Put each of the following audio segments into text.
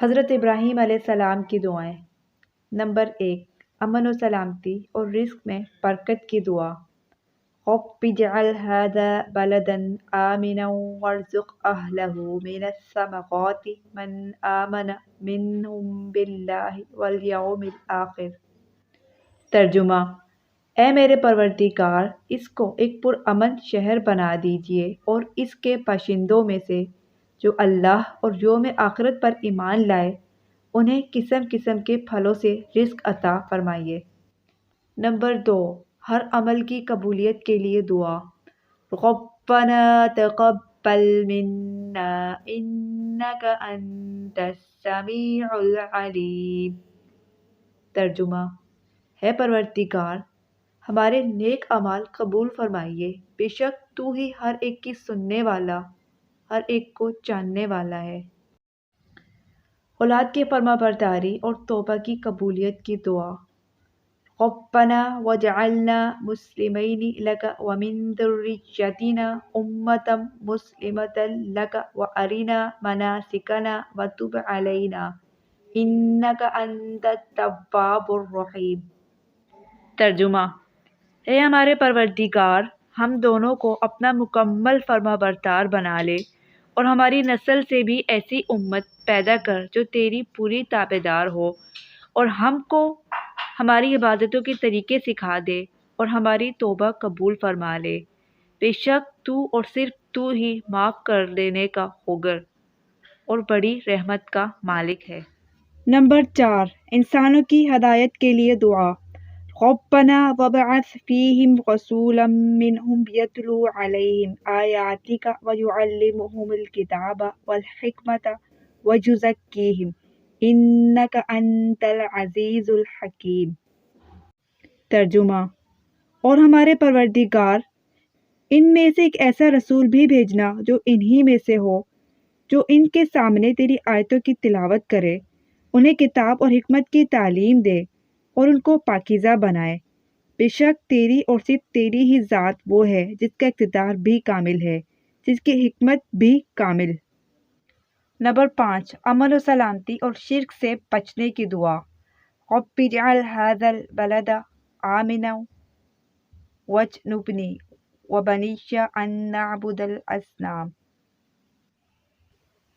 حضرت ابراہیم علیہ السلام کی دعائیں۔ نمبر 1، امن و سلامتی اور رزق میں برکت کی دعا۔ رب اجعل هذا بلدا آمنا وارزق أهله من الثمرات من آمن منهم بالله واليوم الآخر۔ ترجمہ: اے میرے پروردگار، اس کو ایک پرامن شہر بنا دیجیے اور اس کے باشندوں میں سے جو اللہ اور یوم آخرت پر ایمان لائے انہیں قسم قسم کے پھلوں سے رزق عطا فرمائیے۔ نمبر 2، ہر عمل کی قبولیت کے لیے دعا۔ ربنا تقبل منا انک انت السمیع العلیم۔ ترجمہ: ہے پروردگار، ہمارے نیک اعمال قبول فرمائیے، بے شک تو ہی ہر ایک کی سننے والا، ہر ایک کو جاننے والا ہے۔ اولاد کے فرما برداری اور توبہ کی قبولیت کی دعا۔ ربنا واجعلنا مسلمین لک ومن ذریتنا امۃ مسلمۃ لک وارنا مناسکنا وتب علینا انک انت التواب الرحیم۔ ترجمہ: اے ہمارے پروردگار، ہم دونوں کو اپنا مکمل فرما بردار بنا لے اور ہماری نسل سے بھی ایسی امت پیدا کر جو تیری پوری تابع دار ہو، اور ہم کو ہماری عبادتوں کے طریقے سکھا دے اور ہماری توبہ قبول فرما لے۔ بے شک تو اور صرف تو ہی معاف کر دینے کا خوگر اور بڑی رحمت کا مالک ہے۔ نمبر 4، انسانوں کی ہدایت کے لیے دعا۔ ربنا وابعث فیہم رسولا منہم یتلو علیہم آیاتک ویعلمہم الکتاب والحکمۃ ویزکیہم انک انت العزیز الحکیم۔ ترجمہ: اور ہمارے پروردگار، ان میں سے ایک ایسا رسول بھی بھیجنا جو انہی میں سے ہو، جو ان کے سامنے تیری آیتوں کی تلاوت کرے، انہیں کتاب اور حکمت کی تعلیم دے اور ان کو پاکیزہ بنائے۔ بے شک تیری اور صرف تیری ہی ذات وہ ہے جس کا اقتدار بھی کامل ہے، جس کی حکمت بھی کامل۔ نمبر 5، امن و سلامتی اور شرک سے بچنے کی دعا۔ رب اجعل هذا البلد آمنا واجنبنی وبنی ان نعبد الاصنام۔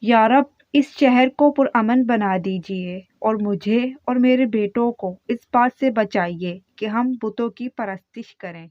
یا رب، اس شہر کو پرامن بنا دیجیے اور مجھے اور میرے بیٹوں کو اس بات سے بچائیے کہ ہم بتوں کی پرستش کریں۔